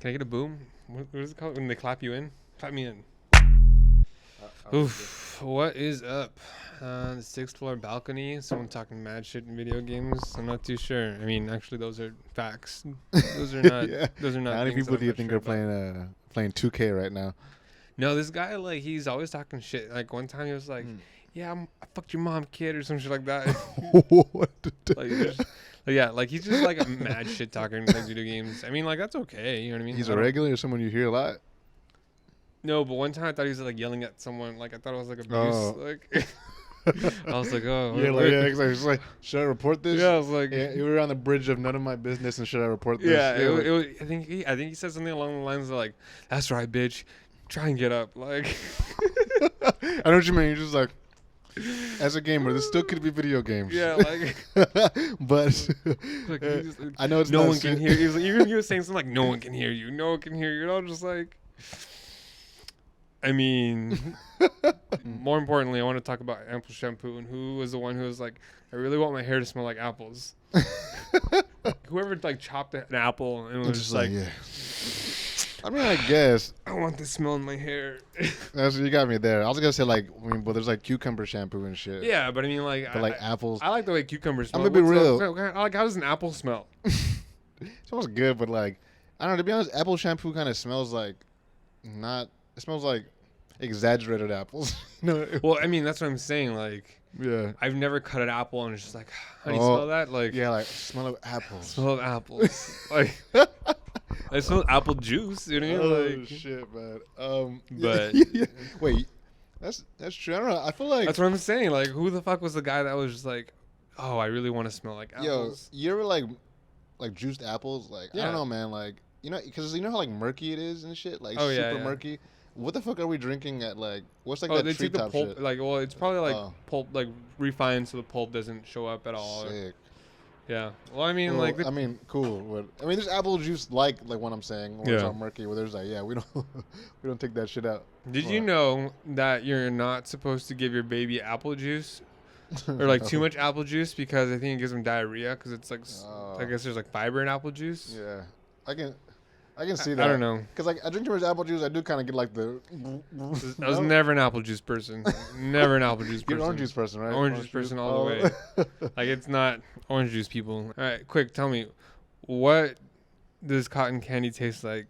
Can I get a boom? What is it called when they clap you in? Clap me in. Oof. What is up? The sixth floor balcony. Someone talking mad shit in video games. I'm not too sure. I mean, actually, those are facts. Those are not. Yeah. Those are not. How many things people that do you I'm think sure are playing 2K right now? No, this guy he's always talking shit. Like one time he was like, "Yeah, I fucked your mom, kid," or some shit like that. What? He's just like a mad shit talker and plays video games. I mean, like that's okay. You know what I mean? He's a regular or someone you hear a lot? No, but one time I thought he was like yelling at someone. Like I thought it was like abuse. Oh. Like I was like, oh, Yeah, exactly. It's like, should I report this? Yeah, I was like, you were on the bridge of none of my business, and should I report this? yeah. It was, I think he said something along the lines of like, "That's right, bitch. Try and get up." Like, I know what you mean. You're just like, as a gamer, this still could be video games. yeah, like, but like I know it's no not one can hear you. Even he was saying something like, "No one can hear you. No one can hear you." And I was just like, I mean, more importantly, I want to talk about apple shampoo and who was the one who was like, "I really want my hair to smell like apples." Whoever like chopped an apple and was just like, yeah. I mean, I guess "I want this smell in my hair." that's you got me there. I was gonna say but there's like cucumber shampoo and shit. Yeah, but I mean, like, But apples. I like the way cucumbers smell. I'm gonna be real. How does an apple smell? It smells good, but like, I don't know. To be honest, apple shampoo kind of smells like not. It smells like exaggerated apples. No. Well, I mean, that's what I'm saying. Like, Yeah. I've never cut an apple and it's just like, how do you smell that? Like, Yeah, like smell of apples. smell of apples. Like, I smell apple juice. You know what I mean? Oh Like, shit, man. But yeah. Wait, that's true. I don't know. I feel like that's what I'm saying. Like, who the fuck was the guy that was just like, oh, I really want to smell like apples? you ever like juiced apples? Like I Yeah. don't know, man. Like because you know how like murky it is and shit. Like Oh, yeah, super yeah. murky. What the fuck are we drinking at like? What's like Oh, that they take the treetop pulp. shit? Like, well, it's probably like Oh. pulp, like refined so the pulp doesn't show up at all. Sick. Yeah. Well, I mean, Well, like, I mean, cool. But, I mean, there's apple juice like what I'm saying. When it's Yeah. all murky. Where there's like, yeah, we don't we don't take that shit out. did you know that you're not supposed to give your baby apple juice or like too much apple juice because I think it gives them diarrhea because it's like I guess there's like fiber in apple juice. Yeah, I can see that. I don't know. Cause like I drink too much apple juice, I do kind of get like the. I was never an apple juice person. Never an apple juice person. You're an orange juice person, right? Orange juice person all the way. Like it's not orange juice people. All right, quick, tell me, what does cotton candy taste like?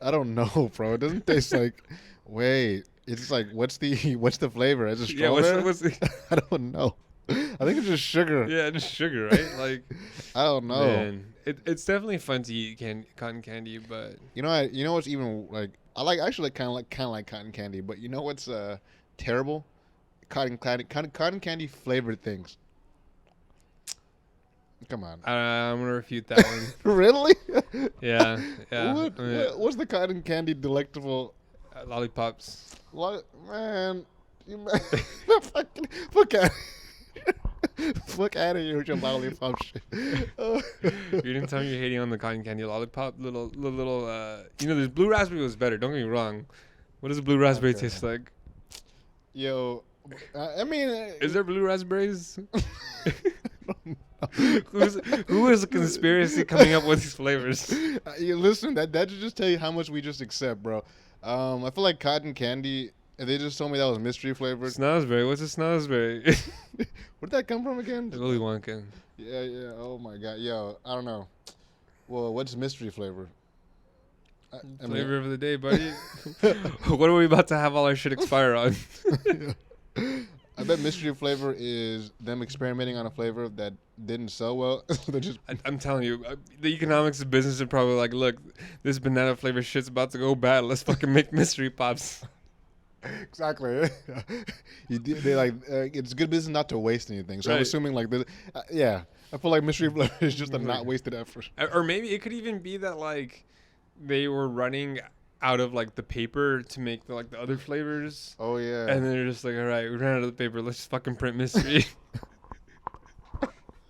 I don't know, bro. It doesn't taste like. Wait, it's like what's the flavor? Is it Yeah, strawberry? what's the, I don't know. I think it's just sugar. yeah, just sugar, right? Like, I don't know. man, it's definitely fun to eat cotton candy, but You know what's even like I actually kind of like cotton candy, but you know what's terrible? Cotton candy flavored things. Come on. I'm gonna refute that one. Really? Yeah. What's the cotton candy delectable? Lollipops. Man, fuck out of here with your lollipop shit. You didn't tell me you're hating on the cotton candy lollipop. Little. There's blue raspberry was better. Don't get me wrong. What does blue raspberry Okay. taste like? Yo, I mean, Is there blue raspberries? Who is a conspiracy coming up with these flavors? You listen, that should just tell you how much we just accept, bro. I feel like cotton candy. If they just told me that was mystery flavored. Snozberry. What's a snozberry? Where'd that come from again? Willy Wonka. Yeah. Oh my god. Yo, I don't know. Well, what's mystery flavor? I mean- Flavor of the day, buddy. What are we about to have all our shit expire on? I bet mystery flavor is them experimenting on a flavor that didn't sell well. They just I'm telling you, the economics of business are probably like, look, this banana flavor shit's about to go bad. Let's fucking make mystery pops. exactly. They like it's good business not to waste anything. So I'm Right. assuming like this. Yeah, I feel like mystery flavor is just a not wasted effort. Or maybe it could even be that like they were running out of like the paper to make the other flavors, Oh yeah. and then they're just like, all right, we ran out of the paper. Let's just fucking print mystery.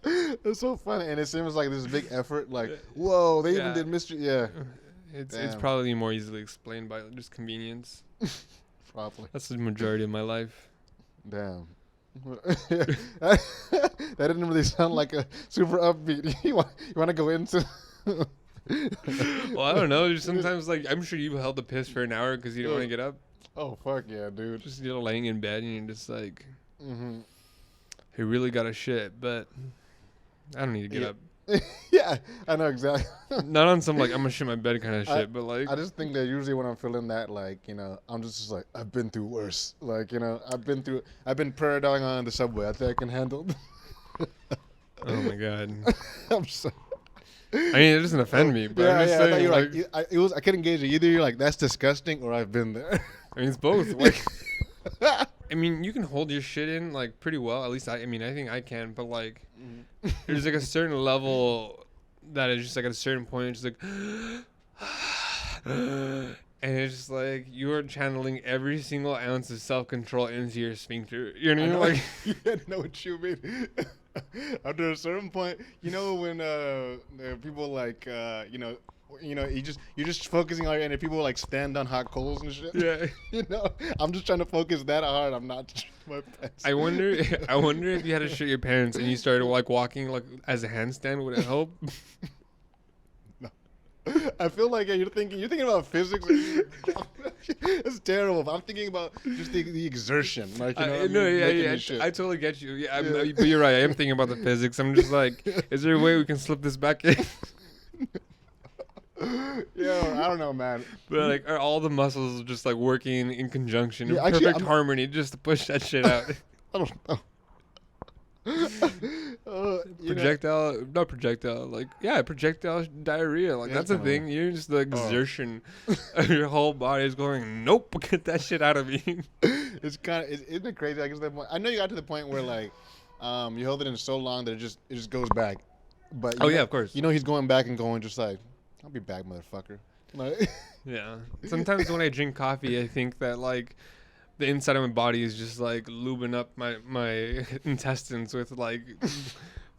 It's so funny, and it seems like this big effort. Like, whoa, they even Yeah. did mystery. Yeah, It's Damn. probably more easily explained by just convenience. probably. That's the majority of my life. Damn. That didn't really sound like a super upbeat. You want to go into? Well, I don't know. Sometimes, like, I'm sure you held the piss for an hour because you didn't want to get up. Oh fuck yeah, dude. Just laying in bed and you're just like, Mm-hmm. he really got a shit, but I don't need to get up. Yeah, I know exactly. Not on some like I'm gonna shit my bed kind of shit, but like I just think that usually when I'm feeling that, like, I'm just like, I've been through worse. Like, I've been prayer dying on the subway. I think I can handle. oh my god. I'm so. I mean, it doesn't offend me, but I'm just I thought saying, you were like, I couldn't gauge it. Either you're like, that's disgusting, or I've been there. I mean, it's both. Like, I mean, you can hold your shit in like pretty well. At least I mean, I think I can. But like, there's like a certain level that is just like at a certain point, it's just like, and it's just like you are channeling every single ounce of self control into your sphincter. You know what I mean? Like, I know what you mean. After a certain point, when people like, you're just focusing on it, and people like stand on hot coals and shit. Yeah. I'm just trying to focus that hard. I'm not my pants. I wonder if you had to shit your pants and you started like walking like as a handstand, would it help? No. I feel like you're thinking about physics. It's terrible. I'm thinking about just the exertion. Like, I totally get you. Yeah, but you're right. I am thinking about the physics. I'm just like, is there a way we can slip this back in? Yo, I don't know, man. But like, are all the muscles just like working in conjunction in actually, perfect harmony just to push that shit out? I don't know. Projectile diarrhea. Like that's a thing. You're just the exertion of your whole body is going, nope, get that shit out of me. Isn't it crazy? I know you got to the point where like, you hold it in so long that it just goes back. But yeah, of course. He's going back and going just like, I'll be back, motherfucker. Like, yeah. Sometimes when I drink coffee, I think that like the inside of my body is just like lubing up my intestines with like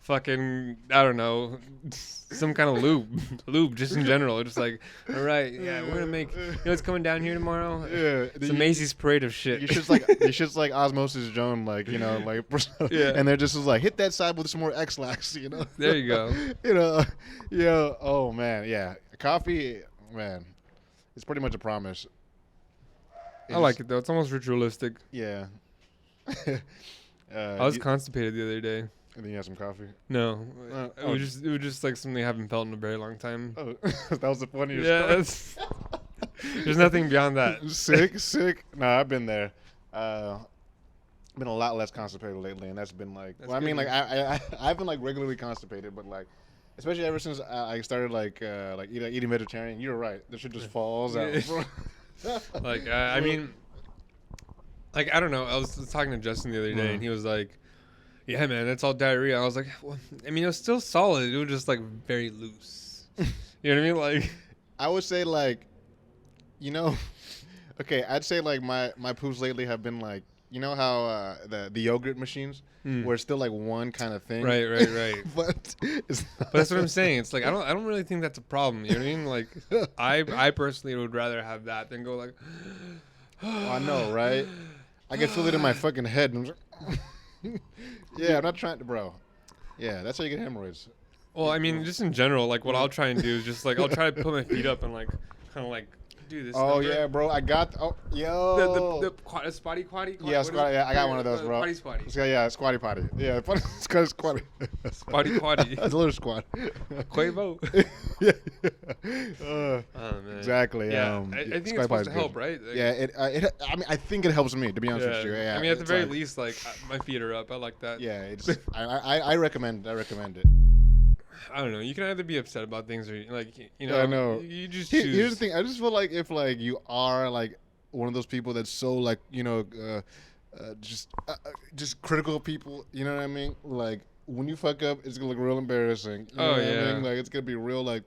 fucking, I don't know, some kind of lube just in general. Just like, all right, yeah, we're gonna make, what's coming down here tomorrow? Yeah, it's a Macy's parade of shit. You should like Osmosis Jones, like, yeah. And they're just like, hit that side with some more X-Lax, There you go. Oh man, yeah, coffee, man, it's pretty much a promise. I like it though. It's almost ritualistic. Yeah. I was constipated the other day. And then you had some coffee? No. It was just like something I haven't felt in a very long time. Oh, that was the funniest story. There's nothing beyond that. Sick. No, I've been there. Been a lot less constipated lately, and that's been like. I mean, like I've been like regularly constipated, but like, especially ever since I started like eating vegetarian. You're right. This shit just falls out. Like I mean, like I don't know. I was talking to Justin the other day, and he was like, "Yeah, man, that's all diarrhea." I was like, well, I mean, it was still solid. It was just like very loose. You know what I mean? Like, I would say like, okay, I'd say like my poops lately have been like, how the yogurt machines where it's still like one kind of thing. Right. But that's what I'm saying. It's like I don't really think that's a problem. You know what I mean? Like I personally would rather have that than go like. Oh, I know, right? I can feel it in my fucking head. And yeah, I'm not trying to, bro. Yeah, that's how you get hemorrhoids. Well, I mean, just in general, like what I'll try and do is just like I'll try to put my feet up and like kind of like do this. Oh number. Yeah, bro, I got. Oh, yo. The spotty quatty. Yeah, squatty. Yeah, I got one of those, bro. Squatty. Yeah, squatty potty. Yeah, it's called squatty. Spotty quatty. That's a little squat. Quavo. Yeah. Oh man. Exactly. Yeah, I think it's supposed to help, right? Like, yeah. I mean, I think it helps me, to be honest with you. Yeah. I mean, at the very least, like my feet are up. I like that. Yeah. It's. I recommend. I recommend it. I don't know. You can either be upset about things or like I know. You just choose. Here's the thing. I just feel like if like you are like one of those people that's so like just critical of people. You know what I mean? Like when you fuck up, it's gonna look real embarrassing. You know what I mean? Like it's gonna be real like.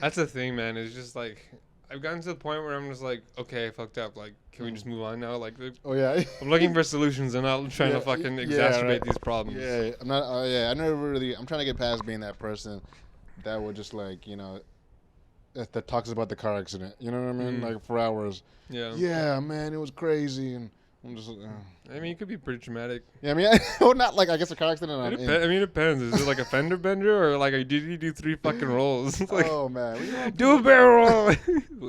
That's the thing, man. It's just like I've gotten to the point where I'm just like, okay, I fucked up. Like, can we just move on now? Like, oh yeah, I'm looking for solutions and not trying to fucking exacerbate these problems. Yeah, I'm not. I never really. I'm trying to get past being that person that would just like that talks about the car accident. You know what I mean? Like for hours. Yeah. Yeah, man, it was crazy, and I'm just. I mean, it could be pretty traumatic. Yeah, I mean, well, not like I guess a car accident. I mean, it depends. Is it like a fender bender or like did you do 3 fucking rolls? Like, oh man, do a barrel roll.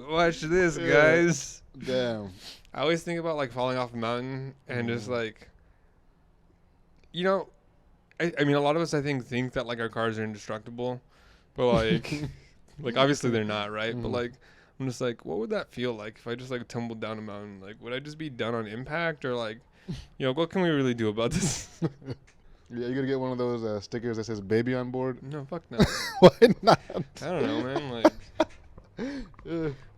Watch this, guys. Damn. I always think about like falling off a mountain and just like, you know, I mean, a lot of us I think that like our cars are indestructible, but like, like obviously they're not, right? But like, I'm just like, what would that feel like if I just like tumbled down a mountain? Like, would I just be done on impact or like, you know, what can we really do about this? Yeah, you gotta get one of those stickers that says "baby on board." No, fuck no. Why not? I don't know, man. Like,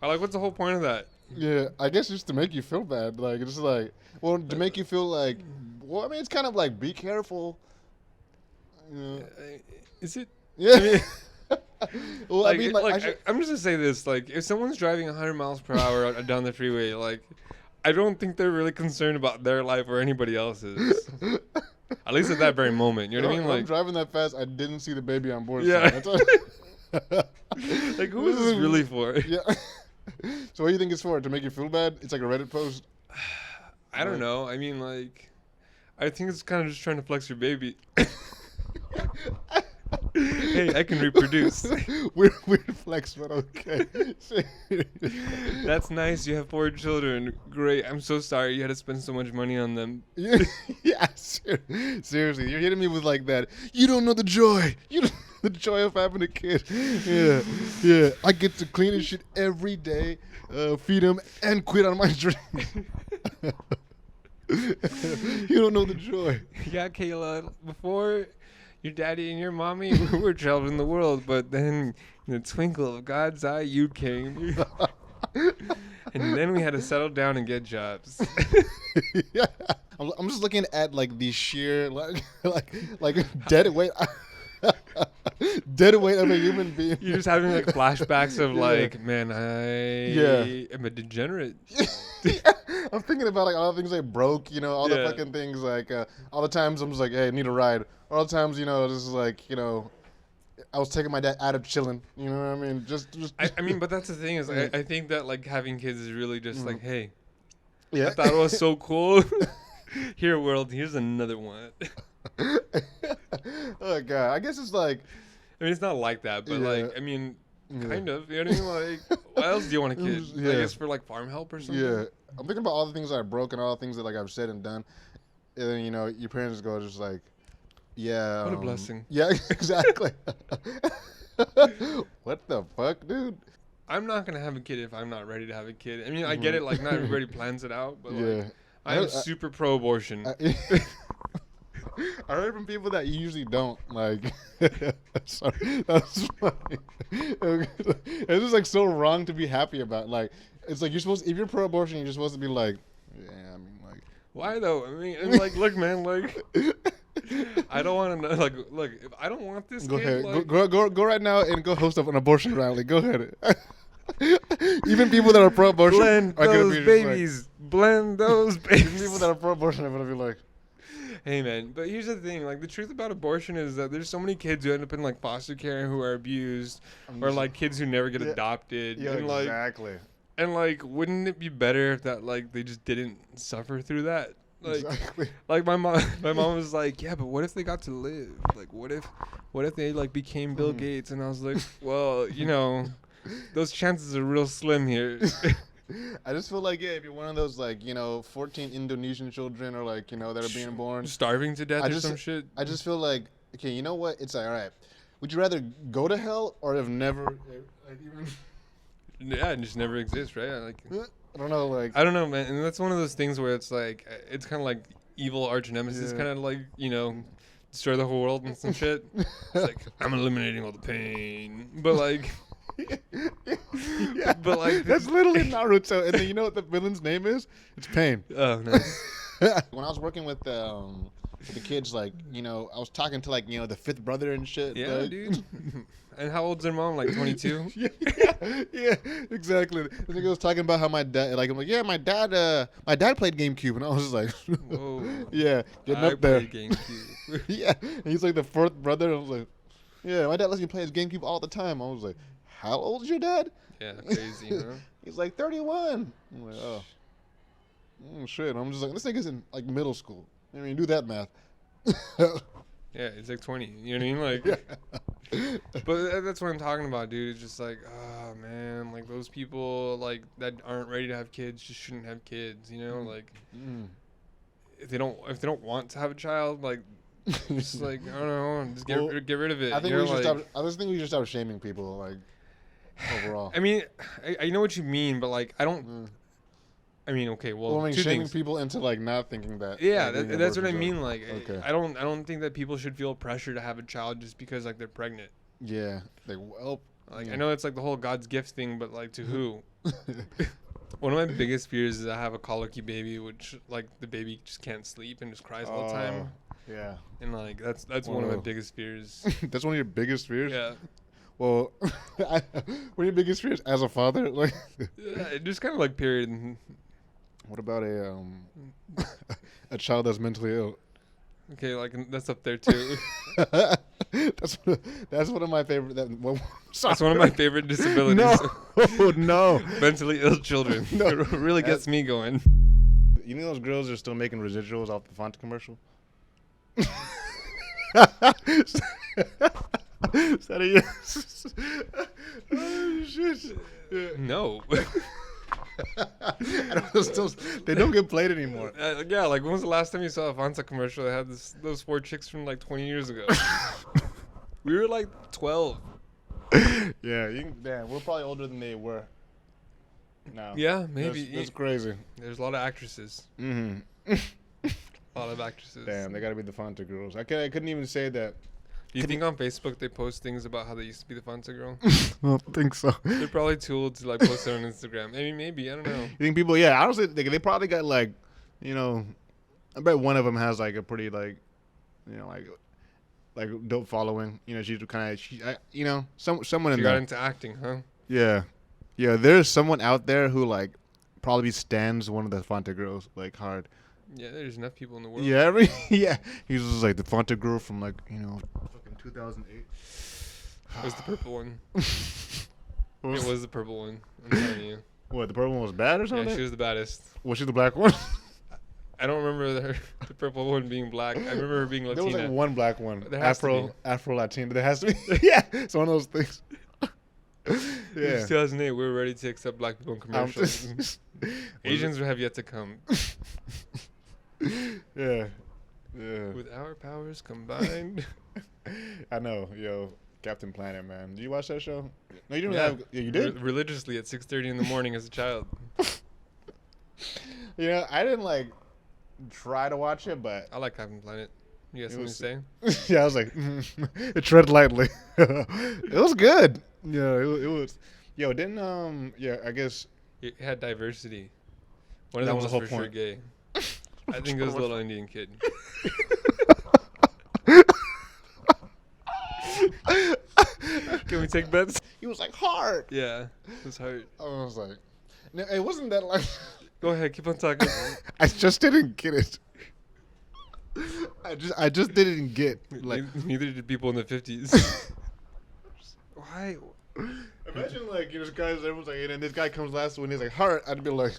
like, what's the whole point of that? Yeah, I guess just to make you feel bad. Like, it's just like, well, to make you feel like, well, I mean, it's kind of like, be careful. Is it? Yeah. I mean, well, like, I mean, I'm just gonna say this: like, if someone's driving 100 miles per hour down the freeway, like, I don't think they're really concerned about their life or anybody else's. At least at that very moment, you know what I mean? Like, I'm driving that fast, I didn't see the baby on board. Yeah. Like, who is this really for? Yeah. So what do you think it's for? To make you feel bad? It's like a Reddit post? I don't know. I mean, like, I think it's kind of just trying to flex your baby. Hey, I can reproduce. Weird flex, but okay. That's nice. You have 4 children. Great. I'm so sorry you had to spend so much money on them. Yeah, seriously. You're hitting me with like that. You don't know the joy. You don't know the joy of having a kid. Yeah. I get to clean his shit every day, feed him, and quit on my drink. You don't know the joy. Yeah, Kayla. Before your daddy and your mommy were traveling the world, but then in the twinkle of God's eye, you came. And then we had to settle down and get jobs. Yeah. I'm just looking at like the sheer like dead weight dead weight of a human being. You're just having like flashbacks of like, man, I am a degenerate. I'm thinking about like all the things I broke, you know, all the fucking things like all the times I'm just like, hey, I need a ride. All the times, you know, this is like, you know, I was taking my dad out of chilling. You know what I mean? Just I mean, but that's the thing is, I think that like having kids is really just like, hey, yeah. I thought it was so cool. Here, world, here's another one. Oh God, I guess it's like, I mean, it's not like that, but like, I mean, kind of. You know what I mean? Like, what else do you want a kid? I guess for like farm help or something. Yeah, I'm thinking about all the things I broke and all the things that like I've said and done, and then you know your parents go just like, yeah. What a blessing. Yeah, exactly. What the fuck, dude? I'm not gonna have a kid if I'm not ready to have a kid. I mean, I get it. Like, not everybody plans it out, but like, I'm super pro-abortion. I heard from people that you usually don't like. Sorry, that's funny. It's just like so wrong to be happy about. Like, it's like you're supposed. If you're pro-abortion, you're supposed to be like, yeah. I mean, like, why though? I mean, and like, look, man, like, I don't want to know. Like, look, if I don't want this go kid, ahead, like, go right now and go host an abortion rally. Go ahead. Even people that are pro-abortion blend are those gonna be babies. Just like, Blend those even babies. people that are pro-abortion are gonna be like, hey man, but here's the thing, like the truth about abortion is that there's so many kids who end up in like foster care who are abused, or like kids who never get adopted. Yeah, and, like, exactly. And like, wouldn't it be better if that like they just didn't suffer through that? Like, Exactly. like my mom was like, yeah, but what if they got to live? Like, what if they like became Bill Gates? And I was like, well, you know, those chances are real slim here. I just feel like, if you're one of those, like, you know, 14 Indonesian children or, like, you know, that are being born. Starving to death or some shit. I just feel like, okay, you know what? It's like, all right. Would you rather go to hell or have never, like, even... Yeah, it just never exists, right? Like, I don't know, like... I don't know, man. And that's one of those things where it's like, it's kind of like evil arch nemesis, kind of like, you know, destroy the whole world and some shit. It's like, I'm eliminating all the pain. But, like... Yeah, but like that's literally Naruto, and then you know what the villain's name is? It's Pain. Oh, nice. When I was working with the kids, like, you know, I was talking to, like, you know, the fifth brother and shit. Yeah, like, dude. And how old's their mom? Like 22? yeah, exactly. The nigga was talking about how my dad, like, I'm like, yeah, my dad played GameCube, and I was like, whoa, yeah, getting up there. GameCube. Yeah, and he's like the fourth brother. And I was like, yeah, my dad lets me play his GameCube all the time. I was like, how old is your dad? Yeah, crazy, huh? He's like 31. I'm like, oh. shit. I'm just like, this nigga's in like middle school. I mean, do that math. Yeah, it's like 20. You know what I mean? Like, but that's what I'm talking about, dude. It's just like, oh man, like those people like that aren't ready to have kids just shouldn't have kids. You know, like if they don't want to have a child, like just like I don't know, just get rid of it. I think you know, we should like, stop. I just think we should stop shaming people, like overall. I mean, I know what you mean, but like I don't. I mean, okay, well, I mean, two shaming things. people into like not thinking that. Yeah, like, being that's what I abortions mean. are- Like, okay. I don't think that people should feel pressure to have a child just because like they're pregnant. Yeah. Like, well. Like, yeah. I know it's like the whole God's gift thing, but like to who? One of my biggest fears is I have a colicky baby, which like the baby just can't sleep and just cries all the time. Yeah. And like that's one of my biggest fears. That's one of your biggest fears. Yeah. Well, one of your biggest fears as a father, like. Yeah, just kind of like period. What about a child that's mentally ill? Okay, like that's up there too. that's one of my favorite. That's one of my favorite disabilities. No. Mentally ill children. No. It really gets me going. You know those girls are still making residuals off the Fanta commercial? Is that a yes? Oh, shit. Yeah. No. They don't get played anymore. Yeah, like when was the last time you saw a Fanta commercial that had those 4 chicks from like 20 years ago? We were like 12. Yeah, damn, we're probably older than they were. No. Yeah, maybe. That's crazy. There's a lot of actresses. Mm-hmm. A lot of actresses. Damn, they gotta be the Fanta girls. I couldn't even say that. Do you think on Facebook they post things about how they used to be the Fanta girl? I don't think so. They're probably too old to like post it on Instagram. I mean, maybe, I don't know. You think people? Yeah, honestly, they probably got like, you know, I bet one of them has like a pretty like, you know, like dope following. You know, she's kind of you know, someone She in got there. into acting, huh? Yeah, yeah. There's someone out there who like probably stands one of the Fanta girls like hard. Yeah, there's enough people in the world. Yeah, yeah. He's just like the Fanta girl from like, you know, fucking 2008. It was the purple one. It was the purple one. I'm telling you. What, the purple one was bad or something? Yeah, she was the baddest. Was she the black one? I don't remember the purple one being black. I remember her being Latina. There was like one black one. There has to Afro Latina. There has to be. Yeah, it's one of those things. Yeah. It's 2008. We were ready to accept black people in commercials. Asians have yet to come. Yeah. Yeah. With our powers combined. I know, yo. Captain Planet, man. Do you watch that show? No, you didn't have. Yeah, you did? Religiously at 6:30 in the morning as a child. Yeah, I didn't like try to watch it, but I like Captain Planet. You got something to say? yeah, I was like, tread lightly. It was good. Yeah, it was. Yo, didn't yeah, I guess It had diversity. One of That them was was the whole for sure point. gay. I think it was a little Indian kid. Can we take bets? he was like hard. Yeah, it was hard. I was like, no, it wasn't that like. Go ahead, keep on talking. I just didn't get it. I just didn't get like. Neither did people in the 50s. Why? Imagine like you know, this guys, everyone's like, and this guy comes last when he's like heart. I'd be like.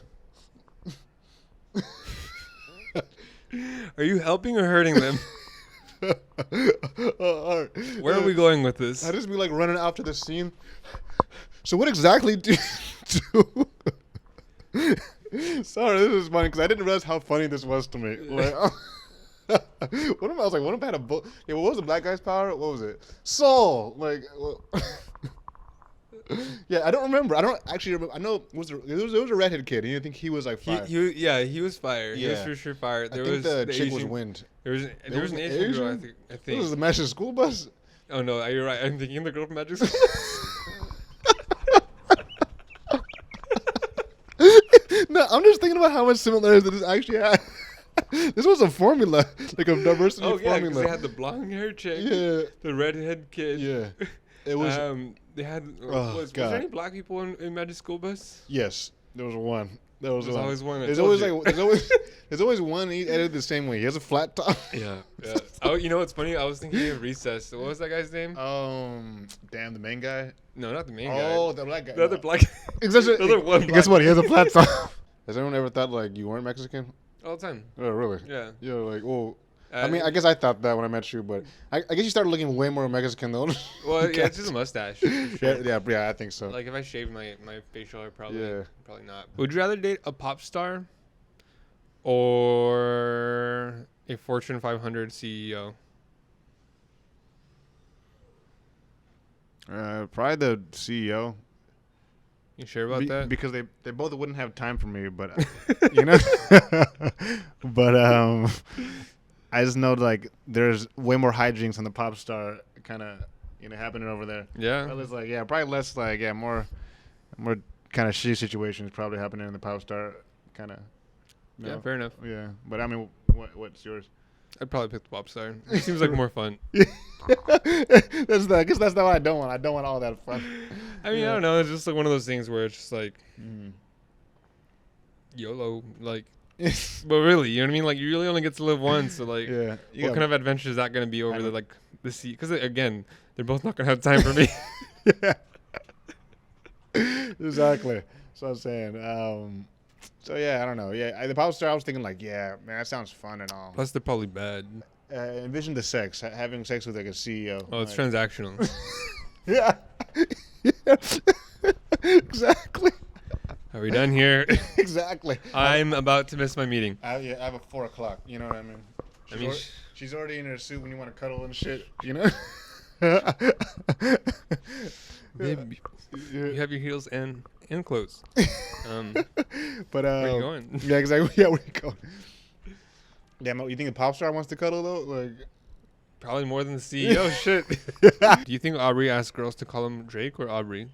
Are you helping or hurting them? Heart. Where are we going with this? I'd just be like running after the scene. So what exactly do you do? Sorry, this is funny because I didn't realize how funny this was to me. Like, what if I was like, what if I had a book? Yeah, what was the black guy's power? What was it? Soul. Like, well, yeah, I don't remember. I don't actually remember. I know it was a redhead kid, and you think he was like fire. He was fire. He was Yeah. for sure fire. There I think was the chick Asian, was wind. There was an Asian girl. I think. This was the Magic School Bus. Oh no, you're right. I'm thinking the girl from Magic School. No, I'm just thinking about how much similarities this actually had. This was a formula, like a diversity Oh yeah, because formula. they had the blonde hair chick. Yeah. The redhead kid. Yeah. It was. They had. Oh, Was God. there any black people in Magic School Bus? Yes, there was one. There was There's one. always one. I There's told always you. like there's always one. He edited the same way. He has a flat top. Yeah. Yeah. Oh, you know what's funny? I was thinking of Recess. What was that guy's name? Damn, the main guy. No, not the main Oh, guy. the black guy. The other black. Exactly. The other one Guess black what? He has a flat top. Has anyone ever thought like you weren't Mexican? All the time. Oh, really? Yeah. Yeah, like, well, I mean, I guess I thought that when I met you, but I guess you started looking way more Mexican though. Well, yeah, it's just a mustache. For sure. Yeah, I think so. Like if I shaved my facial hair, probably Yeah. probably not. Would you rather date a pop star or a Fortune 500 CEO? Probably the CEO. You sure about that? Because they both wouldn't have time for me, but you know. But I just know like there's way more hijinks on the pop star kind of happening over there. Yeah. It's like probably less like more kind of shitty situations probably happening in the pop star kind of. Yeah, fair enough. Yeah, but I mean, what's yours? I'd probably pick the pop star. It seems like more fun. That's not what I don't want. I don't want all that fun. I mean, I don't know. It's just like one of those things where it's just like Mm. YOLO, like. But really, you know what I mean? Like, you really only get to live once, so like, Yeah. what kind of adventure is that going to be over the sea? Because again, they're both not going to have time for me. Yeah. Exactly. So I'm saying. So yeah, I don't know. Yeah, the pop star. I was thinking like, yeah, man, that sounds fun and all. Plus, they're probably bad. Envision the sex, having sex with like a CEO. Oh, it's like, transactional. Yeah. Exactly. Are we done here? Exactly. I'm about to miss my meeting. I have a 4:00. You know what I mean? She's already in her suit when you want to cuddle and shit. You know. Babe, you have your heels and clothes. But where are you going? Yeah, exactly. Yeah, where you going? Damn, you think the pop star wants to cuddle though? Like, probably more than the CEO. Shit. Do you think Aubrey asked girls to call him Drake or Aubrey?